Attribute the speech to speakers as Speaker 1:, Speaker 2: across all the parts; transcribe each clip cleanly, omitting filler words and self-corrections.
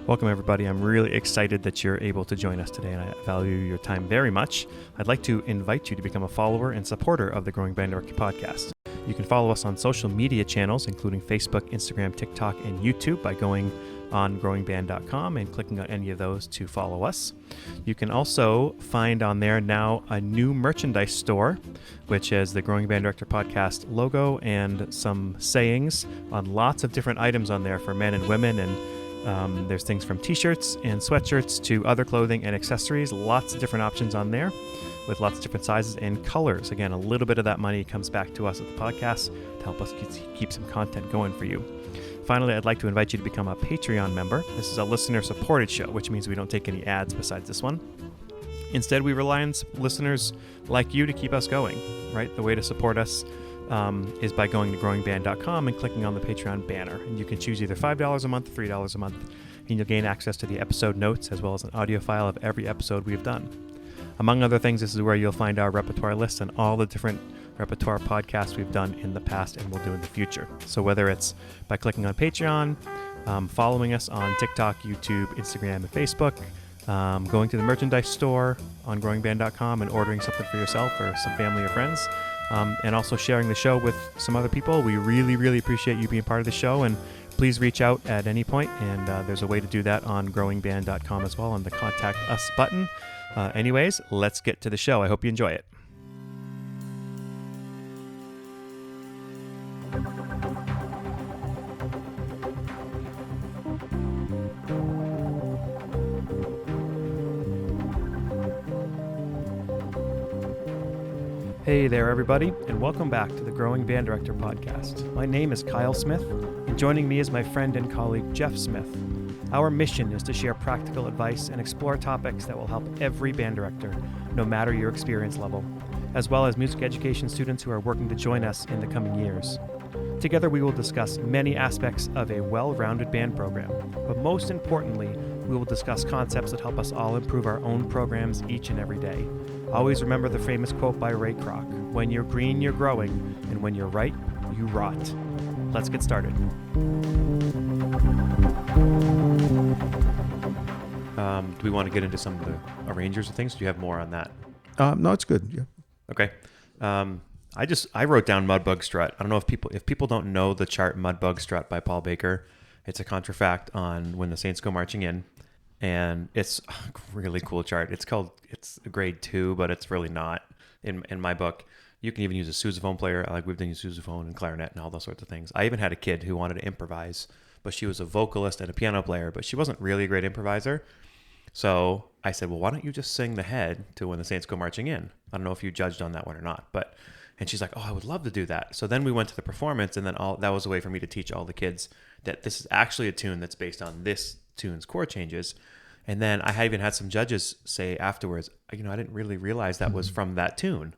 Speaker 1: Welcome, everybody. I'm really excited that you're able to join us today, and I value your time very much. I'd like to invite you to become a follower and supporter of the Growing Band Director podcast. You can follow us on social media channels, including Facebook, Instagram, TikTok, and YouTube by going on growingband.com and clicking on any of those to follow us. You can also find on there now a new merchandise store, which has the Growing Band Director podcast logo and some sayings on lots of different items on there for men and women, and there's things from t-shirts and sweatshirts to other clothing and accessories. Lots of different options on there with lots of different sizes and colors. Again, a little bit of that money comes back to us at the podcast to help us keep some content going for you. Finally, I'd like to invite you to become a Patreon member. This is a listener-supported show, which means we don't take any ads besides this one. Instead, we rely on listeners like you to keep us going, right? The way to support us is by going to growingband.com and clicking on the Patreon banner. And you can choose either $5 a month, $3 a month, and you'll gain access to the episode notes as well as an audio file of every episode we've done. Among other things, this is where you'll find our repertoire list and all the different repertoire podcasts we've done in the past and will do in the future. So whether it's by clicking on Patreon, following us on TikTok, YouTube, Instagram, and Facebook, going to the merchandise store on growingband.com and ordering something for yourself or some family or friends, and also sharing the show with some other people. We really, really appreciate you being part of the show, and please reach out at any point, and there's a way to do that on growingband.com as well on the Contact Us button. Anyways, let's get to the show. I hope you enjoy it. Hey there, everybody, and welcome back to the Growing Band Director podcast. My name is Kyle Smith, and joining me is my friend and colleague, Jeff Smith. Our mission is to share practical advice and explore topics that will help every band director, no matter your experience level, as well as music education students who are working to join us in the coming years. Together, we will discuss many aspects of a well-rounded band program, but most importantly, we will discuss concepts that help us all improve our own programs each and every day. Always remember the famous quote by Ray Kroc: "When you're green, you're growing, and when you're right, you rot." Let's get started. Do we want to get into some of the arrangers and things? Do you have more on that?
Speaker 2: No, it's good. Yeah.
Speaker 1: Okay. I wrote down Mudbug Strut. I don't know if people don't know the chart Mudbug Strut by Paul Baker. It's a contrafact on When the Saints Go Marching In, and it's a really cool chart. It's a grade 2, but it's really not in my book. You can even use a sousaphone player. Like we've done sousaphone and clarinet and all those sorts of things. I even had a kid who wanted to improvise, but she was a vocalist and a piano player, but she wasn't really a great improviser. So I said, well, why don't you just sing the head to When the Saints Go Marching In? I don't know if you judged on that one or not, and she's like, oh, I would love to do that. So then we went to the performance, and then that was a way for me to teach all the kids that this is actually a tune that's based on this tune's chord changes. And then I even had some judges say afterwards, I didn't really realize that was from that tune,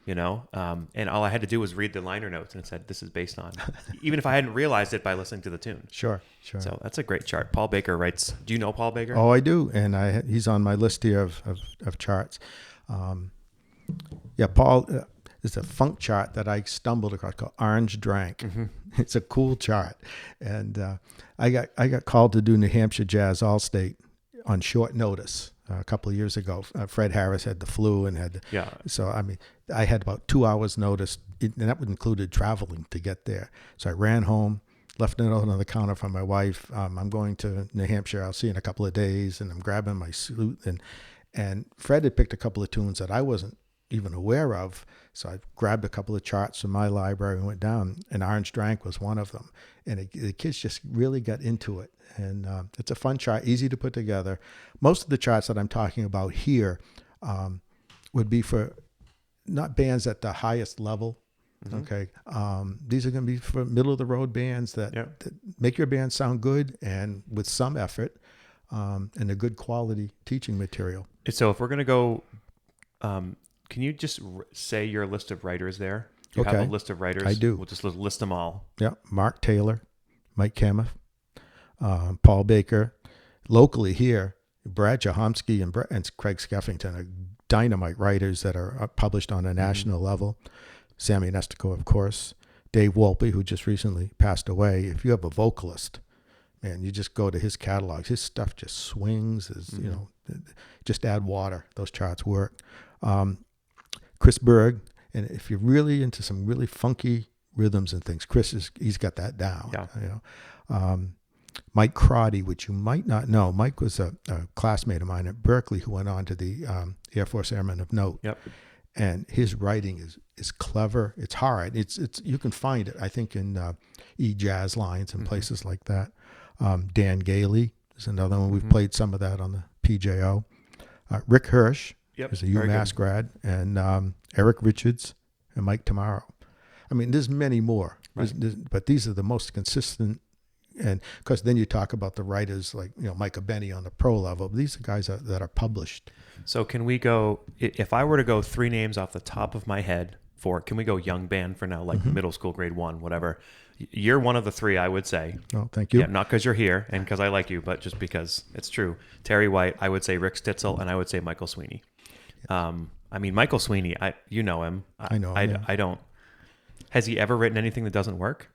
Speaker 1: and all I had to do was read the liner notes, and it said, this is based on, even if I hadn't realized it by listening to the tune.
Speaker 2: Sure.
Speaker 1: So that's a great chart. Paul Baker writes, do you know Paul Baker?
Speaker 2: Oh, I do. And he's on my list here of charts. Paul is a funk chart that I stumbled across called Orange Drank. Mm-hmm. It's a cool chart. And I got called to do New Hampshire Jazz All-State on short notice a couple of years ago. Fred Harris had the flu and so I had about 2 hours notice, and that would included traveling to get there. So I ran home, left a note on the counter for my wife. I'm going to New Hampshire. I'll see you in a couple of days. And I'm grabbing my suit. And Fred had picked a couple of tunes that I wasn't even aware of. So I grabbed a couple of charts from my library and went down, and Orange Drank was one of them. And the kids just really got into it. And it's a fun chart, easy to put together. Most of the charts that I'm talking about here would be for not bands at the highest level. Mm-hmm. Okay. These are going to be for middle of the road bands that make your band sound good and with some effort and a good quality teaching material.
Speaker 1: So if we're going to go, can you just say your list of writers there? Do you have a list of writers?
Speaker 2: I do.
Speaker 1: We'll just list them all.
Speaker 2: Yeah. Mark Taylor, Mike Kameff, Paul Baker. Locally here, Brad Jahomsky and Craig Skeffington are dynamite writers that are published on a national level. Sammy Nestico, of course. Dave Wolpe, who just recently passed away. If you have a vocalist man, you just go to his catalogs. His stuff just swings. You know, just add water. Those charts work. Chris Berg, and if you're really into some really funky rhythms and things, he's got that down.
Speaker 1: Yeah.
Speaker 2: You know, Mike Crotty, which you might not know. Mike was a classmate of mine at Berkeley who went on to the Air Force Airmen of Note.
Speaker 1: Yep.
Speaker 2: And his writing is clever. It's hard. It's you can find it, I think, in jazz lines and places like that. Dan Gailey is another one. We've played some of that on the PJO. Rick Hirsch is a UMass grad, and Eric Richards and Mike Tamaro. I mean, there's many more,
Speaker 1: Right.
Speaker 2: but these are the most consistent. And because then you talk about the writers like, you know, Micah Benny on the pro level. These are guys that are published.
Speaker 1: So can we go, if I were to go 3 names off the top of my head can we go young band for now, like middle school, grade 1, whatever. You're one of the 3, I would say.
Speaker 2: Oh, thank you.
Speaker 1: Yeah, not because you're here and because I like you, but just because it's true. Terry White, I would say Rick Stitzel, and I would say Michael Sweeney. I mean, Michael Sweeney, you know him.
Speaker 2: I know him,
Speaker 1: I don't. Has he ever written anything that doesn't work?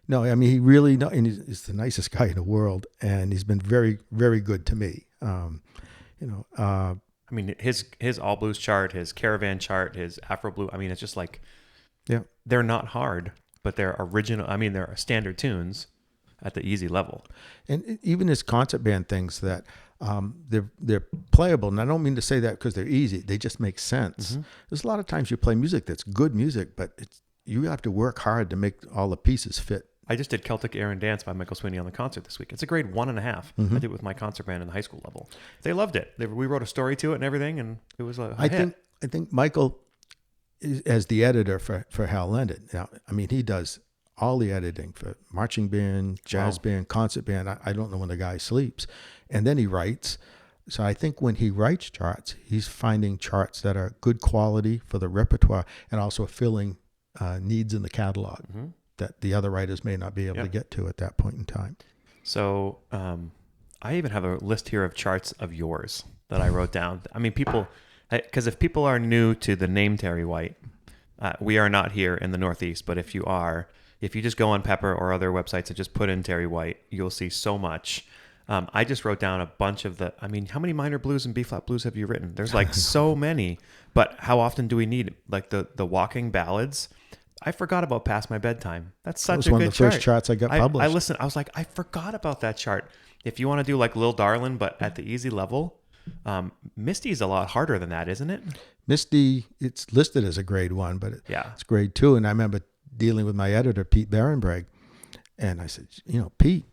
Speaker 2: No, I mean, he really, and he's the nicest guy in the world, and he's been very, very good to me.
Speaker 1: I mean, his all blues chart, his caravan chart, his Afro blue. I mean, it's just like,
Speaker 2: yeah,
Speaker 1: they're not hard, but they're original. I mean, they're standard tunes at the easy level.
Speaker 2: And even his concert band things that they're playable. And I don't mean to say that because they're easy. They just make sense. There's a lot of times you play music that's good music, but you have to work hard to make all the pieces fit.
Speaker 1: I just did Celtic Air and Dance by Michael Sweeney on the concert this week. It's a grade 1.5. I did it with my concert band in the high school level. They loved it. We wrote a story to it and everything, and it was a hit.
Speaker 2: I think Michael, as the editor for Hal Leonard, now, I mean, he does all the editing for marching band, jazz band, concert band. I don't know when the guy sleeps. And then he writes. So I think when he writes charts, he's finding charts that are good quality for the repertoire and also filling needs in the catalog that the other writers may not be able to get to at that point in time.
Speaker 1: So I even have a list here of charts of yours that I wrote down. I mean, because if people are new to the name Terry White, we are not here in the Northeast, but if you just go on Pepper or other websites and just put in Terry White, you'll see so much. I just wrote down a bunch of how many minor blues and B-flat blues have you written? There's like so many, but how often do we need like the walking ballads? I forgot about Past My Bedtime. That's such a good chart. It was
Speaker 2: one of the first charts I got published.
Speaker 1: I listened. I was like, I forgot about that chart. If you want to do like Lil Darlin', but at the easy level, Misty's a lot harder than that, isn't it?
Speaker 2: Misty, it's listed as a grade 1, but it's grade 2. And I remember dealing with my editor, Pete Barenbreg, and I said, Pete,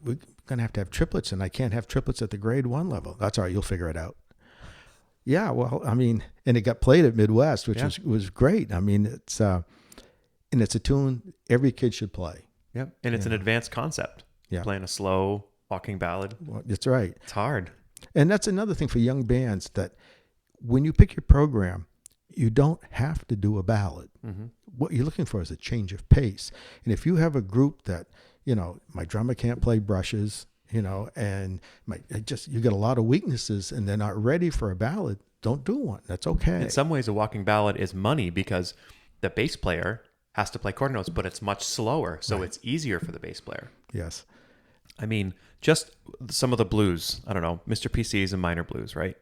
Speaker 2: we're going to have triplets, and I can't have triplets at the grade 1 level. That's all right. You'll figure it out. Yeah, well, I mean, and it got played at Midwest, which was great. I mean, it's a tune every kid should play.
Speaker 1: Yep, and it's an advanced concept.
Speaker 2: Yeah,
Speaker 1: playing a slow walking ballad.
Speaker 2: Well, that's right.
Speaker 1: It's hard.
Speaker 2: And that's another thing for young bands, that when you pick your program, you don't have to do a ballad. What you're looking for is a change of pace. And if you have a group that, my drummer can't play brushes, and you get a lot of weaknesses and they're not ready for a ballad, don't do one. That's okay.
Speaker 1: In some ways, a walking ballad is money because the bass player has to play quarter notes, but it's much slower. So it's easier for the bass player.
Speaker 2: Yes.
Speaker 1: I mean, just some of the blues. I don't know. Mr. PC is a minor blues, right?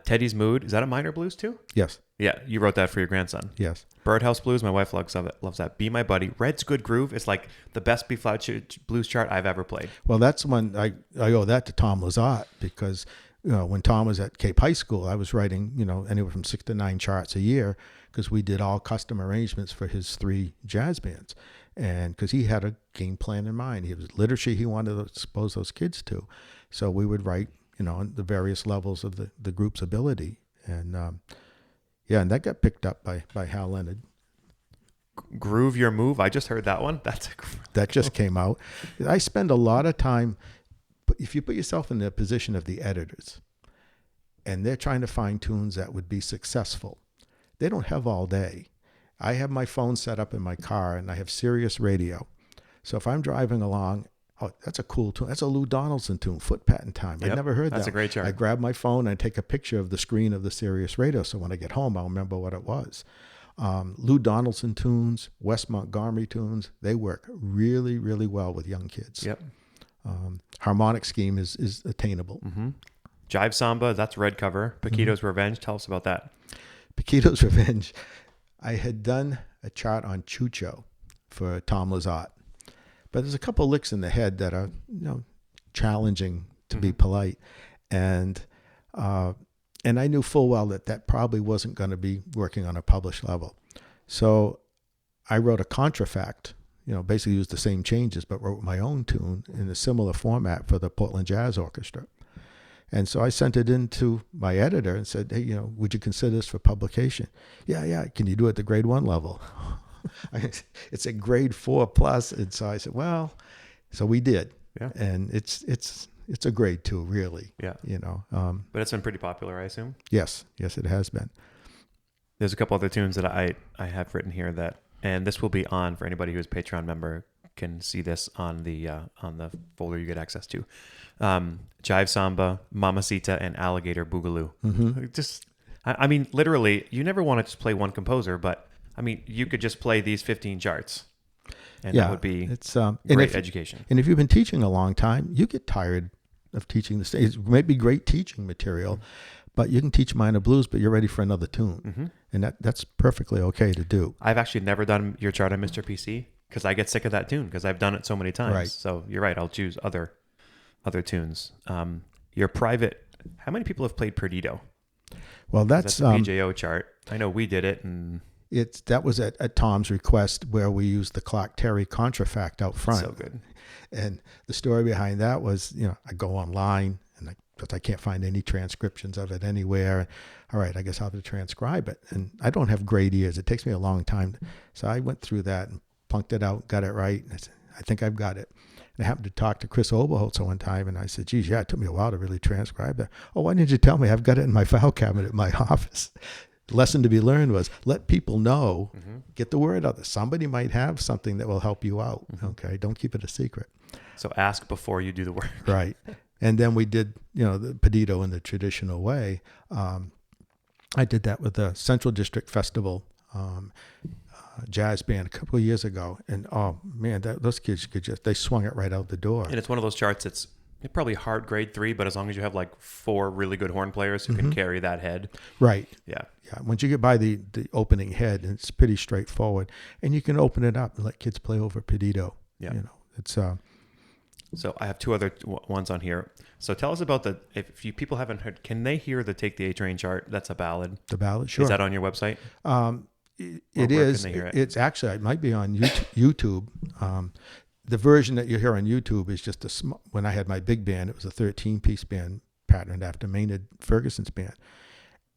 Speaker 1: Teddy's Mood. Is that a minor blues too?
Speaker 2: Yes.
Speaker 1: Yeah. You wrote that for your grandson.
Speaker 2: Yes.
Speaker 1: Birdhouse Blues. My wife loves that. Be My Buddy. Red's Good Groove is like the best B-flat blues chart I've ever played.
Speaker 2: Well, that's one I owe that to Tom Lazat, because when Tom was at Cape High School, I was writing anywhere from 6 to 9 charts a year, because we did all custom arrangements for his 3 jazz bands, and because he had a game plan in mind. He was literature he wanted to expose those kids to, so we would write on the various levels of the group's ability, and and that got picked up by Hal Leonard.
Speaker 1: Groove Your Move. I just heard that one.
Speaker 2: That just came out. I spend a lot of time. If you put yourself in the position of the editors, and they're trying to find tunes that would be successful, they don't have all day. I have my phone set up in my car, and I have Sirius radio. So if I'm driving along, that's a cool tune. That's a Lou Donaldson tune, Foot Patent Time. I never heard that.
Speaker 1: That's a great chart.
Speaker 2: I grab my phone and take a picture of the screen of the Sirius radio, so when I get home, I'll remember what it was. Lou Donaldson tunes, Wes Montgomery tunes, they work really, really well with young kids.
Speaker 1: Yep.
Speaker 2: Harmonic scheme is attainable.
Speaker 1: Mm-hmm. Jive Samba, that's red cover. Paquito's Revenge, tell us about that.
Speaker 2: Paquito's Revenge. I had done a chart on Chucho for Tom Lazat, but there's a couple licks in the head that are, challenging to be polite, and I knew full well that probably wasn't going to be working on a published level. So I wrote a contrafact, basically used the same changes, but wrote my own tune in a similar format for the Portland Jazz Orchestra. And so I sent it in to my editor and said, hey, would you consider this for publication? Yeah. Can you do it at the grade 1 level? It's a grade 4+. And so I said, well, so we did.
Speaker 1: Yeah.
Speaker 2: And it's a grade 2, really.
Speaker 1: Yeah.
Speaker 2: But
Speaker 1: it's been pretty popular, I assume.
Speaker 2: Yes, it has been.
Speaker 1: There's a couple other tunes that I have written here and this will be on for anybody who's a Patreon member can see this on the folder you get access to. Jive Samba, Mamacita, and Alligator Boogaloo.
Speaker 2: Mm-hmm.
Speaker 1: Literally, you never want to just play one composer, but you could just play these 15 charts, and that would be great education.
Speaker 2: And if you've been teaching a long time, you get tired of teaching the stage. It might be great teaching material, but you can teach minor blues, but you're ready for another tune, and that's perfectly okay to do.
Speaker 1: I've actually never done your chart on Mr. PC because I get sick of that tune because I've done it so many times.
Speaker 2: Right.
Speaker 1: So you're right. I'll choose other tunes. Your private. How many people have played Perdido?
Speaker 2: Well, that's
Speaker 1: a PJO chart. I know we did it, and
Speaker 2: that was at Tom's request where we used the Clark Terry contrafact out front.
Speaker 1: So good.
Speaker 2: And the story behind that was, I go online and I can't find any transcriptions of it anywhere. All right, I guess I'll have to transcribe it. And I don't have great ears. It takes me a long time. So I went through that and plunked it out, got it right. And I said, I think I've got it. And I happened to talk to Chris Oberholtzer one time, and I said, geez, it took me a while to really transcribe that. Oh, why didn't you tell me? I've got it in my file cabinet at my office. Lesson to be learned was let people know, get the word out that somebody might have something that will help you out. Okay, don't keep it a secret.
Speaker 1: So ask before you do the work.
Speaker 2: Right. And then we did, the Perdido in the traditional way. I did that with the Central District Festival jazz band a couple of years ago, and oh man, those kids they swung it right out the door.
Speaker 1: And it's one of those charts. It's probably hard grade 3, but as long as you have like 4 really good horn players who can carry that head,
Speaker 2: right?
Speaker 1: Yeah.
Speaker 2: Once you get by the opening head, it's pretty straightforward, and you can open it up and let kids play over Perdido.
Speaker 1: Yeah.
Speaker 2: It's
Speaker 1: So I have 2 other ones on here. So tell us about if you people haven't heard, can they hear the Take the A Train chart? That's a ballad.
Speaker 2: The ballad, sure.
Speaker 1: Is that on your website?
Speaker 2: It is. It's actually, it might be on YouTube. The version that you hear on YouTube is just when I had my big band, it was a 13-piece band patterned after Maynard Ferguson's band.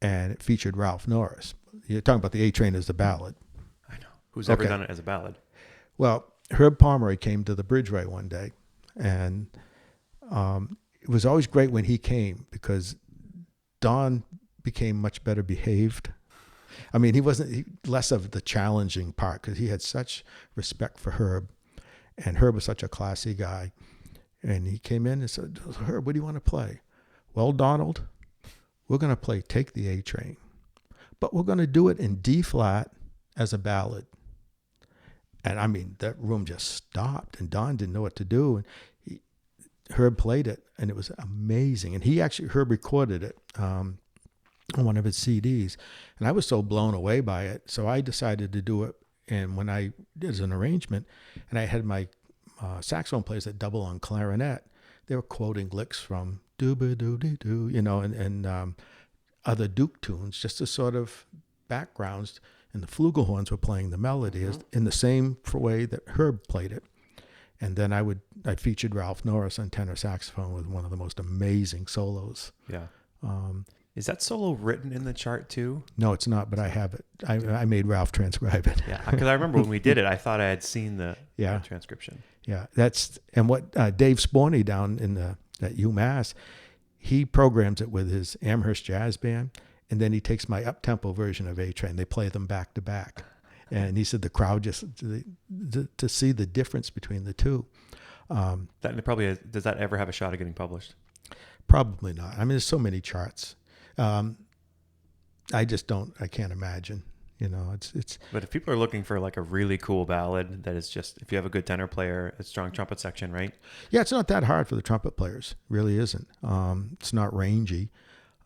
Speaker 2: And it featured Ralph Norris. You're talking about the A Train as the ballad.
Speaker 1: I know. Who's ever done it as a ballad?
Speaker 2: Well, Herb Pomeroy came to the Bridgeway one day. And it was always great when he came because Don became much better behaved. He wasn't less of the challenging part because he had such respect for Herb. And Herb was such a classy guy. And he came in and said, Herb, what do you want to play? Well, Donald, we're going to play Take the A Train. But we're going to do it in D flat as a ballad. And that room just stopped, and Don didn't know what to do. And Herb played it, and it was amazing. And Herb recorded it on one of his CDs, and I was so blown away by it. So I decided to do it. And when I did as an arrangement, and I had my saxophone players that double on clarinet, they were quoting licks from doo-ba-doo-dee-doo, and other Duke tunes, just as sort of backgrounds. And the flugelhorns were playing the melody in the same way that Herb played it. And then I featured Ralph Norris on tenor saxophone with one of the most amazing solos.
Speaker 1: Yeah. Is that solo written in the chart too?
Speaker 2: No, it's not, but I have it. I made Ralph transcribe it.
Speaker 1: Yeah, because I remember when we did it, I thought I had seen the transcription.
Speaker 2: Yeah, and what Dave Sporney down at UMass, he programs it with his Amherst Jazz Band. And then he takes my up-tempo version of A Train. They play them back to back. And he said the crowd just, to see the difference between the two.
Speaker 1: That probably does that ever have a shot at getting published?
Speaker 2: Probably not. There's so many charts. I can't imagine. It's
Speaker 1: But if people are looking for like a really cool ballad that is just, if you have a good tenor player, a strong trumpet section, right?
Speaker 2: yeah, it's not that hard for the trumpet players. It really isn't. It's not rangy.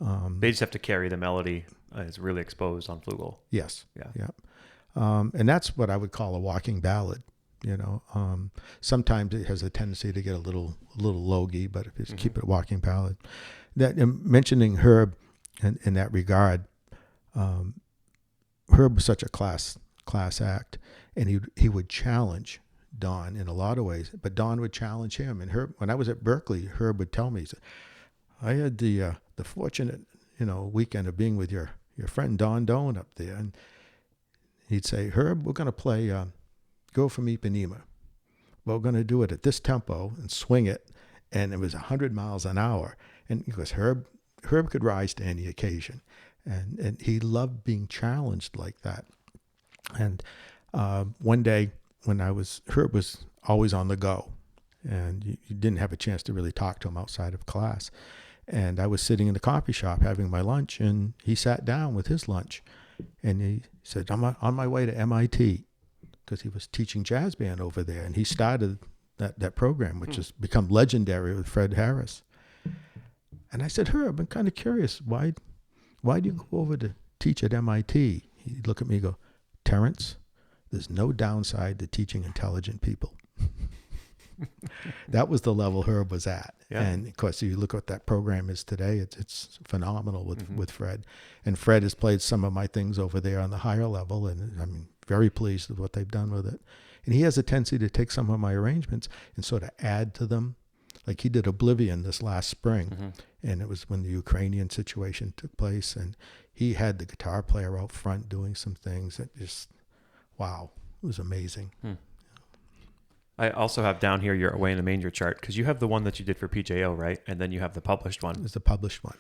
Speaker 1: They just have to carry the melody as really exposed on flugel.
Speaker 2: Yes.
Speaker 1: Yeah.
Speaker 2: Yeah. And that's what I would call a walking ballad. Sometimes it has a tendency to get a little logy, but if you keep it a walking ballad, that mentioning Herb in that regard, Herb was such a class act, and he would challenge Don in a lot of ways, but Don would challenge him. And Herb, when I was at Berkeley, Herb would tell me, he said, I had the fortunate weekend of being with your friend Don Doan up there, and he'd say, Herb, we're going to play Go From Ipanema. We're going to do it at this tempo and swing it. And it was 100 miles an hour. And because Herb could rise to any occasion. And he loved being challenged like that. And one day Herb was always on the go. And you didn't have a chance to really talk to him outside of class. And I was sitting in the coffee shop having my lunch, and he sat down with his lunch. And he said, I'm on my way to MIT, because he was teaching jazz band over there. And he started that program, which has become legendary with Fred Harris. And I said, Herb, I'm kind of curious. Why do you go over to teach at MIT? He'd look at me and go, Terrence, there's no downside to teaching intelligent people. That was the level Herb was at. Yeah. And of course, you look what that program is today, it's phenomenal with Fred. And Fred has played some of my things over there on the higher level, and I'm very pleased with what they've done with it. And he has a tendency to take some of my arrangements and sort of add to them. Like he did Oblivion this last spring, and it was when the Ukrainian situation took place, and he had the guitar player out front doing some things that just, wow, it was amazing.
Speaker 1: I also have down here your Away in the Manger chart, because you have the one that you did for PJO, right? And then you have the published one.
Speaker 2: It's the published one,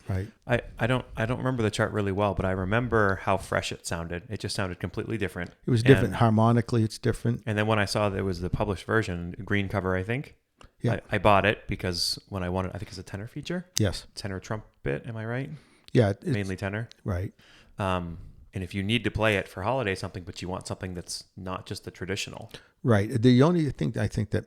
Speaker 2: right?
Speaker 1: I don't remember the chart really well, but I remember how fresh it sounded. It just sounded completely different.
Speaker 2: It was different. Harmonically, it's different.
Speaker 1: And then when I saw that it was the published version, green cover, I think,
Speaker 2: yeah,
Speaker 1: I bought it because when I wanted, I think it's a tenor feature.
Speaker 2: Yes.
Speaker 1: Tenor trumpet, am I right?
Speaker 2: Yeah.
Speaker 1: Mainly tenor.
Speaker 2: Right.
Speaker 1: And if you need to play it for holiday something, but you want something that's not just the traditional.
Speaker 2: Right. The only thing I think that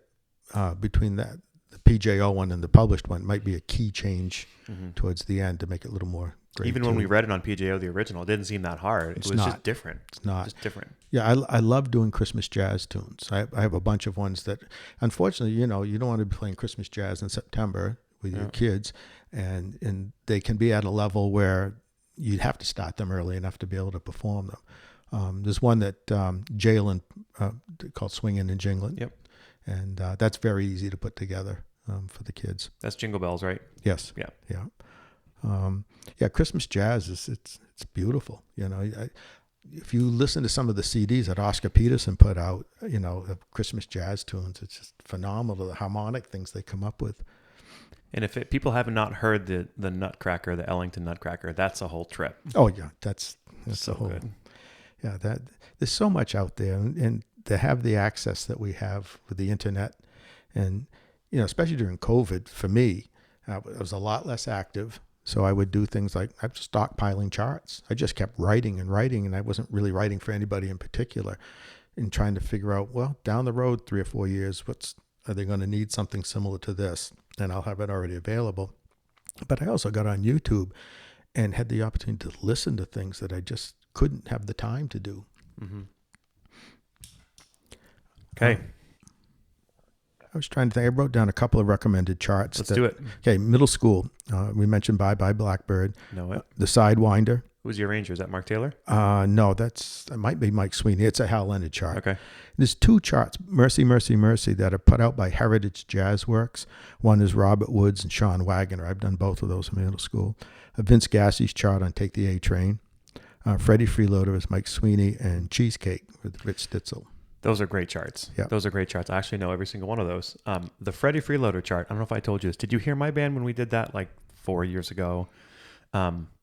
Speaker 2: between the PJO one and the published one might be a key change towards the end to make it a little more great.
Speaker 1: Even when we read it on PJO, the original, it didn't seem that hard. It was just different.
Speaker 2: It's not.
Speaker 1: Just different.
Speaker 2: Yeah, I love doing Christmas jazz tunes. I have a bunch of ones that, unfortunately, you don't want to be playing Christmas jazz in September with your kids, and they can be at a level where you'd have to start them early enough to be able to perform them. There's one that Jalen called Swingin' and Jinglin'.
Speaker 1: Yep.
Speaker 2: And that's very easy to put together for the kids.
Speaker 1: That's Jingle Bells, right?
Speaker 2: Yes.
Speaker 1: Yeah.
Speaker 2: Yeah. Christmas jazz it's beautiful. If you listen to some of the CDs that Oscar Peterson put out, of Christmas jazz tunes, it's just phenomenal, the harmonic things they come up with.
Speaker 1: And if people have not heard the Nutcracker, the Ellington Nutcracker, that's a whole trip.
Speaker 2: Oh yeah, that's
Speaker 1: so
Speaker 2: a whole
Speaker 1: good.
Speaker 2: Yeah, there's so much out there, and to have the access that we have with the internet, and especially during COVID, for me, I was a lot less active. So I would do things like I was stockpiling charts. I just kept writing, and I wasn't really writing for anybody in particular, and trying to figure out, well, down the road 3 or 4 years, are they going to need something similar to this? And I'll have it already available. But I also got on YouTube and had the opportunity to listen to things that I just couldn't have the time to do.
Speaker 1: Okay.
Speaker 2: I was trying to think. I wrote down a couple of recommended charts.
Speaker 1: Let's do it.
Speaker 2: Okay, middle school. We mentioned Bye Bye Blackbird.
Speaker 1: Know it.
Speaker 2: The Sidewinder.
Speaker 1: Who's your arranger? Is that Mark Taylor?
Speaker 2: No, that might be Mike Sweeney. It's a Hal Leonard chart.
Speaker 1: Okay.
Speaker 2: There's 2 charts, Mercy, Mercy, Mercy, that are put out by Heritage Jazz Works. One is Robert Woods and Sean Wagner. I've done both of those in middle school. Vince Gassie's chart on Take the A Train. Freddie Freeloader is Mike Sweeney, and Cheesecake with Rich Stitzel.
Speaker 1: Those are great charts.
Speaker 2: Yeah.
Speaker 1: Those are great charts. I actually know every single one of those. The Freddie Freeloader chart, I don't know if I told you this. Did you hear my band when we did that like 4 years ago?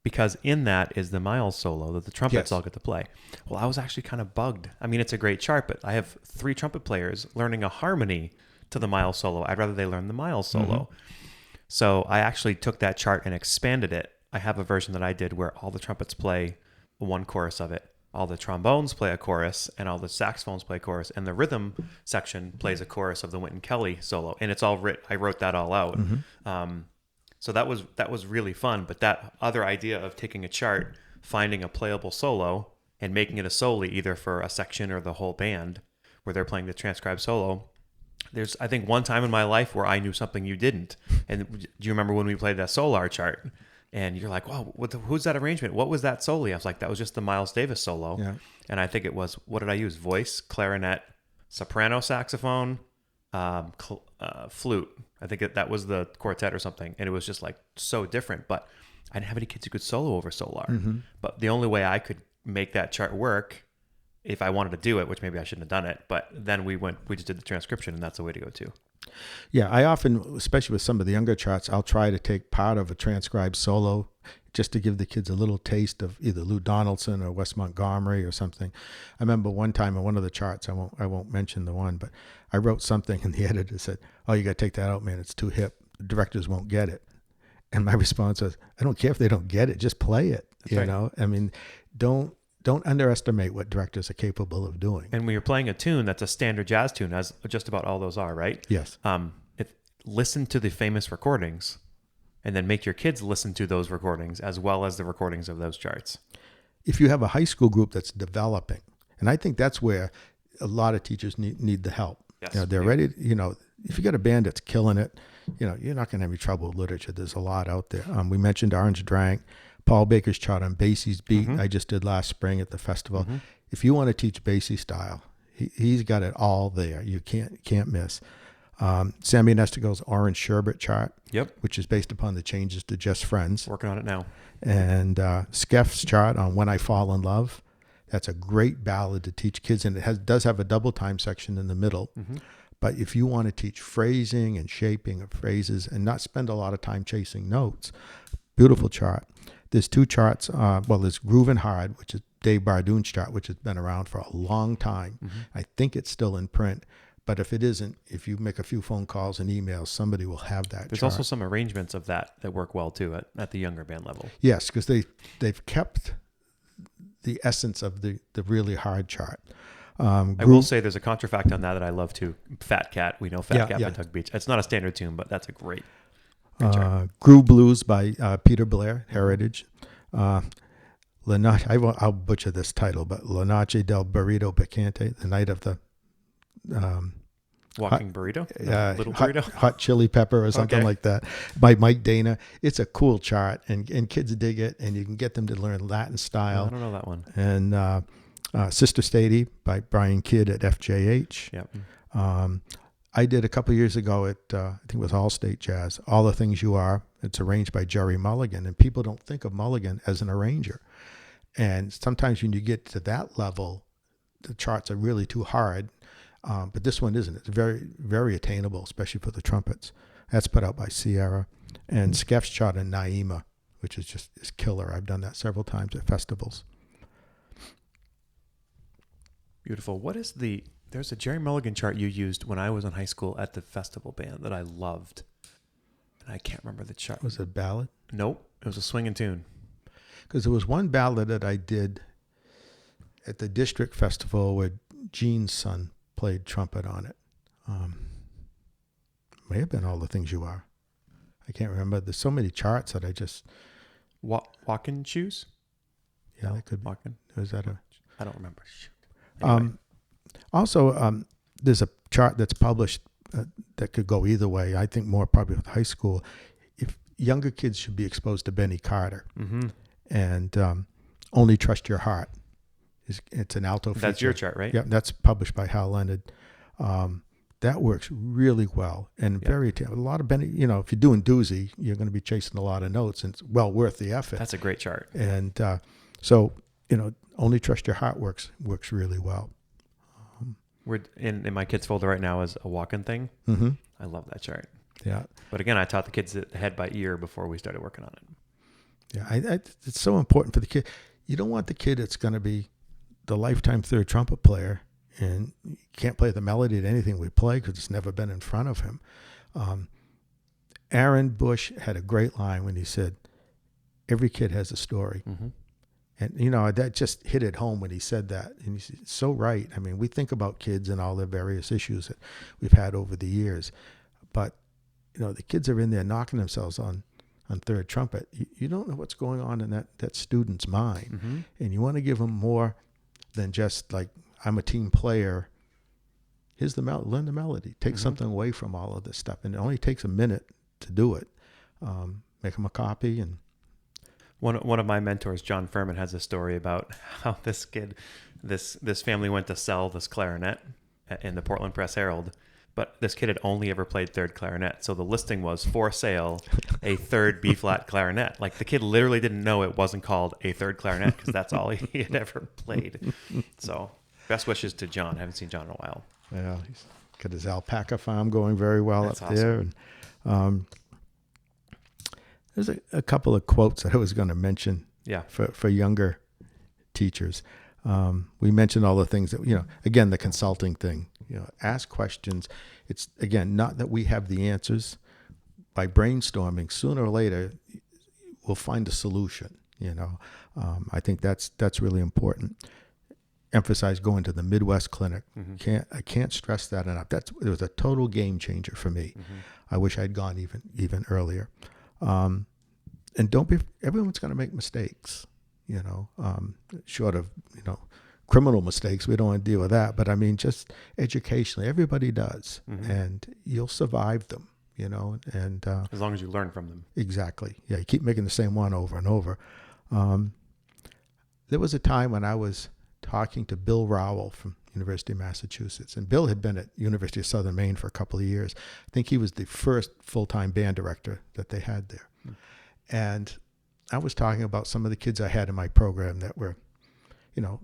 Speaker 1: Because in that is the Miles solo that the trumpets all get to play. Well, I was actually kind of bugged. I mean, it's a great chart, but I have 3 trumpet players learning a harmony to the Miles solo. I'd rather they learn the Miles solo. So I actually took that chart and expanded it. I have a version that I did where all the trumpets play one chorus of it, all the trombones play a chorus and all the saxophones play a chorus, and the rhythm section plays a chorus of the Wynton Kelly solo, and it's all I wrote that all out. So that was really fun. But that other idea of taking a chart, finding a playable solo, and making it a solo either for a section or the whole band, where they're playing the transcribed solo. There's, I think, one time in my life where I knew something you didn't. And do you remember when we played that Solar chart? And you're like, wow, who's that arrangement? What was that solo? I was like, that was just the Miles Davis solo.
Speaker 2: Yeah.
Speaker 1: And I think it was, what did I use? Voice, clarinet, soprano saxophone, flute. I think that was the quartet or something. And it was just like so different. But I didn't have any kids who could solo over Solar. But the only way I could make that chart work, if I wanted to do it, which maybe I shouldn't have done it, but then we just did the transcription, and that's the way to go too.
Speaker 2: Yeah, I often, especially with some of the younger charts, I'll try to take part of a transcribed solo just to give the kids a little taste of either Lou Donaldson or Wes Montgomery or something. I remember one time in one of the charts, I won't mention the one, but I wrote something and the editor said, "Oh, you got to take that out, man. It's too hip. The directors won't get it." And my response was, "I don't care if they don't get it. Just play it."
Speaker 1: That's right.
Speaker 2: know, I mean, don't underestimate what directors are capable of doing.
Speaker 1: And when you're playing a tune that's a standard jazz tune, as just about all those are, right?
Speaker 2: Yes.
Speaker 1: Listen to the famous recordings, and then make your kids listen to those recordings as well as the recordings of those charts.
Speaker 2: If you have a high school group that's developing, and I think that's where a lot of teachers need the help.
Speaker 1: Yes.
Speaker 2: They're ready. If you got a band that's killing it, you're not going to have any trouble with literature. There's a lot out there. We mentioned Orange Drank, Paul Baker's chart on Basie's Beat. I just did last spring at the festival. If you want to teach Basie style, he's got it all there. You can't miss. Sammy Nestigo's Orange Sherbet chart, which is based upon the changes to Just Friends.
Speaker 1: Working on it now.
Speaker 2: And Skeff's chart on When I Fall in Love. That's a great ballad to teach kids, and it does have a double time section in the middle. But if you want to teach phrasing and shaping of phrases and not spend a lot of time chasing notes, beautiful chart. There's two charts. There's Groovin' Hard, which is Dave Bardoon's chart, which has been around for a long time. I think it's still in print. But if it isn't, if you make a few phone calls and emails, somebody will have that
Speaker 1: There's
Speaker 2: chart.
Speaker 1: also some arrangements of that work well too at the younger band level.
Speaker 2: Yes, because they've kept the essence of the really hard chart.
Speaker 1: I will say there's a contrafact on that I love too. Fat Cat. We know Fat Cat by Tug Beach. It's not a standard tune, but that's a great chart.
Speaker 2: Groove Blues by Peter Blair, Heritage. I'll butcher this title, but La Noche del Burrito Picante, the night of the
Speaker 1: Walking Burrito? Little Burrito?
Speaker 2: Hot Chili Pepper or something like that, by Mike Dana. It's a cool chart, and kids dig it, and you can get them to learn Latin style.
Speaker 1: I don't know that one.
Speaker 2: And Sister Stady by Brian Kidd at FJH.
Speaker 1: Yep.
Speaker 2: I did a couple of years ago at, I think it was Allstate Jazz, All the Things You Are. It's arranged by Jerry Mulligan, and people don't think of Mulligan as an arranger. And sometimes when you get to that level, the charts are really too hard. But this one isn't. It's very, very attainable, especially for the trumpets. That's put out by Sierra. And Skeff's chart on Naima, which is killer. I've done that several times at festivals.
Speaker 1: Beautiful. There's a Jerry Mulligan chart you used when I was in high school at the festival band that I loved. And I can't remember the chart.
Speaker 2: Was it a ballad?
Speaker 1: Nope. It was a swinging tune.
Speaker 2: Because there was one ballad that I did at the district festival where Gene's son played trumpet on it. May have been All the Things You Are. I can't remember. There's so many charts that I just...
Speaker 1: Walking Shoes?
Speaker 2: Yeah, that could be.
Speaker 1: Walking.
Speaker 2: Was that
Speaker 1: I don't remember. Anyway.
Speaker 2: Also, there's a chart that's published that could go either way. I think more probably with high school. If younger kids should be exposed to Benny Carter and Only Trust Your Heart. It's an alto feature.
Speaker 1: That's your chart, right?
Speaker 2: Yeah, that's published by Hal Leonard. That works really well and very a lot of Benny. If you're doing doozy, you're going to be chasing a lot of notes, and it's well worth the effort.
Speaker 1: That's a great chart.
Speaker 2: And so Only Trust Your Heart works really well.
Speaker 1: We're in my kids' folder right now is a walking thing. I love that chart.
Speaker 2: Yeah.
Speaker 1: But again, I taught the kids the head by ear before we started working on it.
Speaker 2: Yeah, it's so important for the kid. You don't want the kid that's going to be the lifetime third trumpet player and can't play the melody to anything we play because it's never been in front of him. Aaron Bush had a great line when he said, "Every kid has a story." And, you know, that just hit it home when he said that. And he's so right. I mean, we think about kids and all the various issues that we've had over the years. But, you know, the kids are in there knocking themselves on third trumpet. You don't know what's going on in that student's mind.
Speaker 1: Mm-hmm.
Speaker 2: And you want to give them more than just like, I'm a team player. Here's the learn the melody. Take something away from all of this stuff. And it only takes a minute to do it. Make them a copy. And
Speaker 1: one of my mentors, John Furman, has a story about how this kid, this family went to sell this clarinet in the Portland Press Herald, but this kid had only ever played third clarinet. So the listing was for sale, a third B-flat clarinet. Like the kid literally didn't know it wasn't called a third clarinet because that's all he had ever played. So best wishes to John. I haven't seen John in a while.
Speaker 2: Yeah, he's got his alpaca farm going very well
Speaker 1: That's
Speaker 2: up there. And there's a couple of quotes that I was going to mention for younger teachers. We mentioned all the things that, you know, again, the consulting thing, you know, ask questions. It's, again, not that we have the answers. By brainstorming, sooner or later, we'll find a solution, you know. I think that's really important. Emphasize going to the Midwest Clinic. I can't stress that enough. It was a total game changer for me. I wish I'd gone even earlier. And everyone's going to make mistakes, you know, short of, you know, criminal mistakes. We don't want to deal with that. But I mean, just educationally, everybody does. And you'll survive them, you know, and
Speaker 1: as long as you learn from them.
Speaker 2: Exactly. Yeah, you keep making the same one over and over. There was a time when I was talking to Bill Rowell from University of Massachusetts. And Bill had been at University of Southern Maine for a couple of years. I think he was the first full-time band director that they had there. And I was talking about some of the kids I had in my program that were, you know,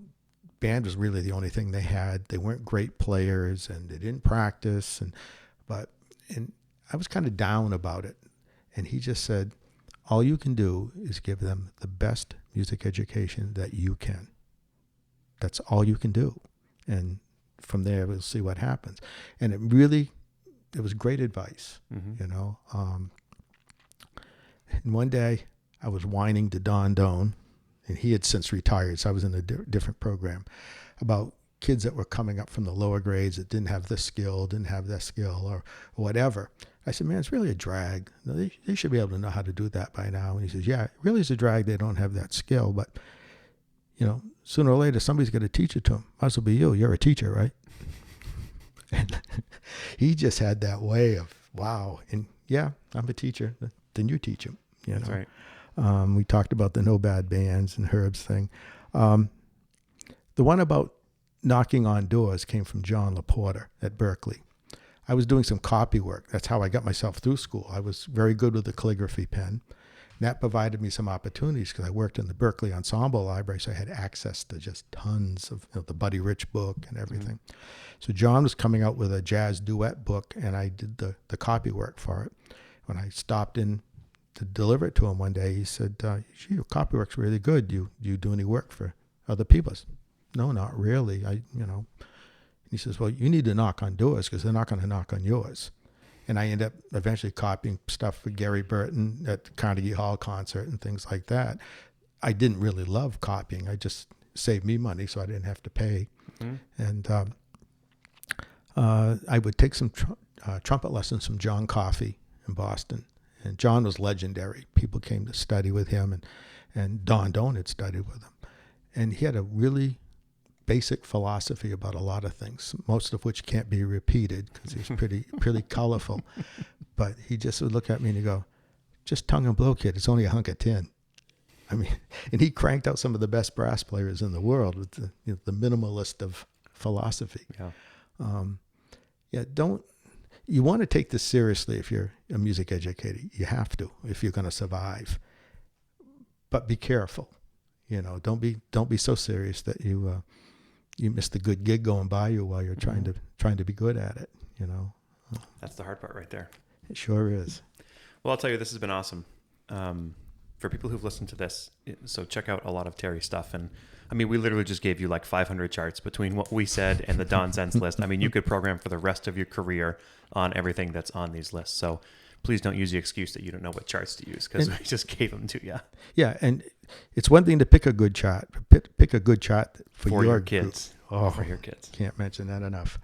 Speaker 2: band was really the only thing they had. They weren't great players and they didn't practice. And I was kind of down about it. And he just said, all you can do is give them the best music education that you can. That's all you can do. And from there, we'll see what happens. And it was great advice, you know. And one day I was whining to Don Doan, and he had since retired, so I was in a different program, about kids that were coming up from the lower grades that didn't have this skill, didn't have that skill, or whatever. I said, man, it's really a drag. They should be able to know how to do that by now. And he says, yeah, it really is a drag. They don't have that skill, but, you know, sooner or later, somebody's going to teach it to them. Might as well be you. You're a teacher, right? And he just had that way of, wow. And yeah, I'm a teacher. Then you teach him. You know?
Speaker 1: That's right.
Speaker 2: We talked about the no bad bands and Herb's thing. The one about knocking on doors came from John LaPorta at Berkeley. I was doing some copy work. That's how I got myself through school. I was very good with the calligraphy pen. And that provided me some opportunities because I worked in the Berkeley Ensemble Library, so I had access to just tons of, you know, the Buddy Rich book and everything. So John was coming out with a jazz duet book, and I did the copy work for it. When I stopped in to deliver it to him one day, he said, your copy work's really good. Do you do any work for other people? I said, no, not really. He says, well, you need to knock on doors because they're not going to knock on yours. And I end up eventually copying stuff for Gary Burton at the Carnegie Hall concert and things like that. I didn't really love copying. I just saved me money so I didn't have to pay. And I would take some trumpet lessons from John Coffey in Boston. And John was legendary. People came to study with him, and Don Doan had studied with him. And he had a really basic philosophy about a lot of things, most of which can't be repeated because he's pretty colorful. But he just would look at me and he'd go, just tongue and blow, kid. It's only a hunk of tin. I mean, and he cranked out some of the best brass players in the world with the minimalist of philosophy. You want to take this seriously if you're a music educator. You have to if you're going to survive. But be careful. You know, don't be so serious that you miss the good gig going by you while you're trying to be good at it. You know,
Speaker 1: that's the hard part right there.
Speaker 2: It sure is.
Speaker 1: Well, I'll tell you, this has been awesome. For people who've listened to this, so check out a lot of Terry's stuff. And I mean, we literally just gave you like 500 charts between what we said and the Don Zenz list. I mean, you could program for the rest of your career on everything that's on these lists. So please don't use the excuse that you don't know what charts to use, because we just gave them to you.
Speaker 2: Yeah, and it's one thing to pick a good chart. Pick a good chart for your
Speaker 1: kids.
Speaker 2: Oh,
Speaker 1: for your kids.
Speaker 2: Can't mention that enough.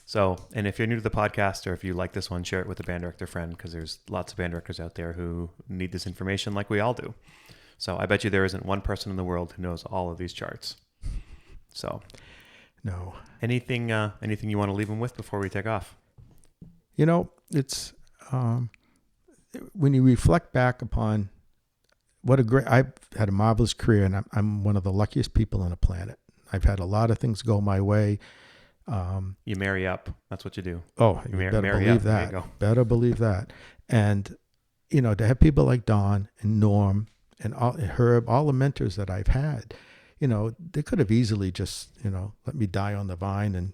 Speaker 1: So, and if you're new to the podcast, or if you like this one, share it with a band director friend, because there's lots of band directors out there who need this information like we all do. So I bet you there isn't one person in the world who knows all of these charts. So,
Speaker 2: no.
Speaker 1: Anything you want to leave them with before we take off?
Speaker 2: It's when you reflect back upon I've had a marvelous career, and I'm one of the luckiest people on the planet. I've had a lot of things go my way.
Speaker 1: You marry up. That's what you do.
Speaker 2: Oh, you better believe that. Better believe that. And, to have people like Don and Norm and Herb, all the mentors that I've had, they could have easily just, let me die on the vine and,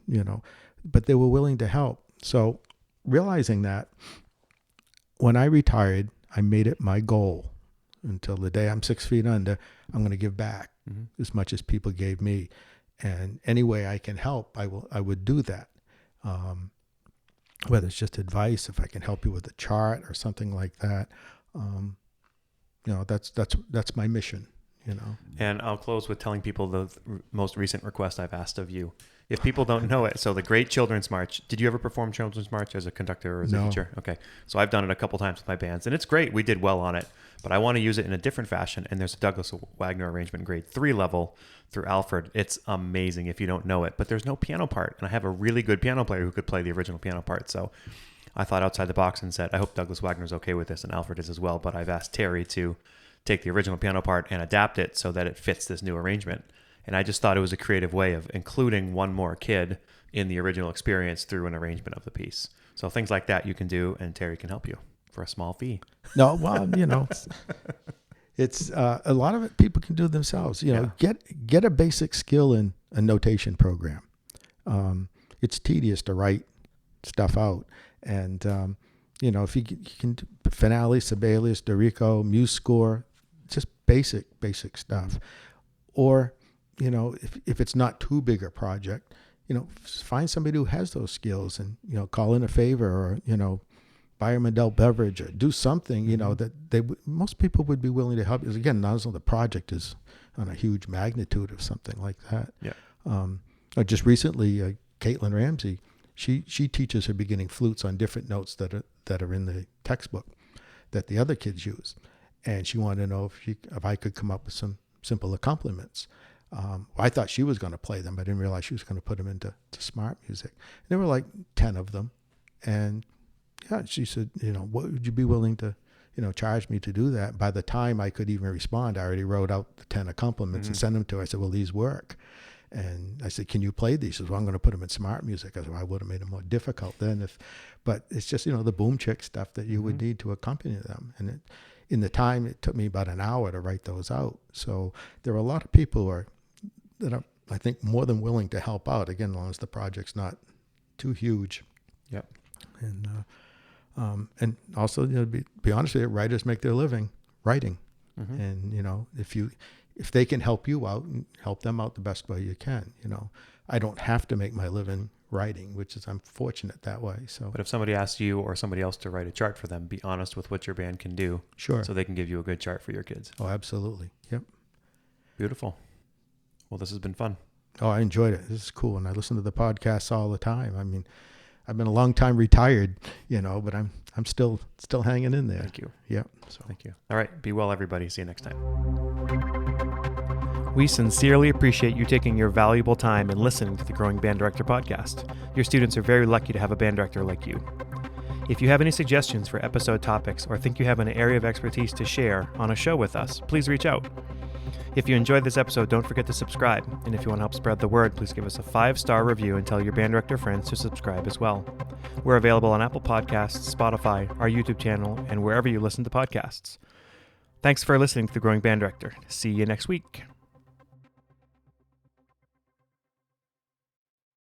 Speaker 2: but they were willing to help. So realizing that, when I retired, I made it my goal until the day I'm 6 feet under, I'm going to give back as much as people gave me. And any way I can help, I would do that. Whether it's just advice, if I can help you with a chart or something like that, that's my mission.
Speaker 1: And I'll close with telling people the most recent request I've asked of you. If people don't know it, so the Great Children's March, did you ever perform Children's March as a conductor or as a teacher? Okay. So I've done it a couple times with my bands, and it's great. We did well on it, but I want to use it in a different fashion. And there's a Douglas Wagner arrangement, grade 3 level through Alfred. It's amazing if you don't know it, but there's no piano part. And I have a really good piano player who could play the original piano part. So I thought outside the box and said, I hope Douglas Wagner's okay with this, and Alfred is as well. But I've asked Terry to take the original piano part and adapt it so that it fits this new arrangement. And I just thought it was a creative way of including one more kid in the original experience through an arrangement of the piece. So things like that you can do, and Terry can help you for a small fee.
Speaker 2: No, well, it's a lot of it people can do themselves. Get a basic skill in a notation program. It's tedious to write stuff out. And, if you can do finale, Sibelius, Dorico, Muse score, just basic stuff. Or, if it's not too big a project, find somebody who has those skills and, call in a favor or, buy them an adult beverage or do something, that most people would be willing to help. Because again, not as long as the project is on a huge magnitude of something like that. Yeah. Just recently, Caitlin Ramsey, she teaches her beginning flutes on different notes that are in the textbook that the other kids use. And she wanted to know if I could come up with some simple accompaniments. I thought she was going to play them, but I didn't realize she was going to put them into smart music. There were like 10 of them. And yeah, she said, what would you be willing to, charge me to do that? By the time I could even respond, I already wrote out the 10 accompaniments and sent them to her. I said, well, these work. And I said, can you play these? She said, well, I'm going to put them in smart music. I said, well, I would have made it more difficult then. But it's just, the boom chick stuff that you would need to accompany them. And in the time, it took me about an hour to write those out. So there are a lot of people that are, I think, more than willing to help out, again, as long as the project's not too huge.
Speaker 1: Yep.
Speaker 2: And also, be honest with you, writers make their living writing. And, if they can help you out and help them out the best way you can, I don't have to make my living writing, which is, I'm fortunate that way. So,
Speaker 1: but if somebody asks you or somebody else to write a chart for them, be honest with what your band can do.
Speaker 2: Sure.
Speaker 1: So they can give you a good chart for your kids.
Speaker 2: Oh, absolutely. Yep.
Speaker 1: Beautiful. Well, this has been fun.
Speaker 2: Oh, I enjoyed it. This is cool. And I listen to the podcasts all the time. I mean, I've been a long time retired, but I'm still hanging in there.
Speaker 1: Thank you.
Speaker 2: Yep.
Speaker 1: So thank you. All right. Be well, everybody. See you next time. We sincerely appreciate you taking your valuable time and listening to the Growing Band Director podcast. Your students are very lucky to have a band director like you. If you have any suggestions for episode topics or think you have an area of expertise to share on a show with us, please reach out. If you enjoyed this episode, don't forget to subscribe. And if you want to help spread the word, please give us a 5-star review and tell your band director friends to subscribe as well. We're available on Apple Podcasts, Spotify, our YouTube channel, and wherever you listen to podcasts. Thanks for listening to The Growing Band Director. See you next week.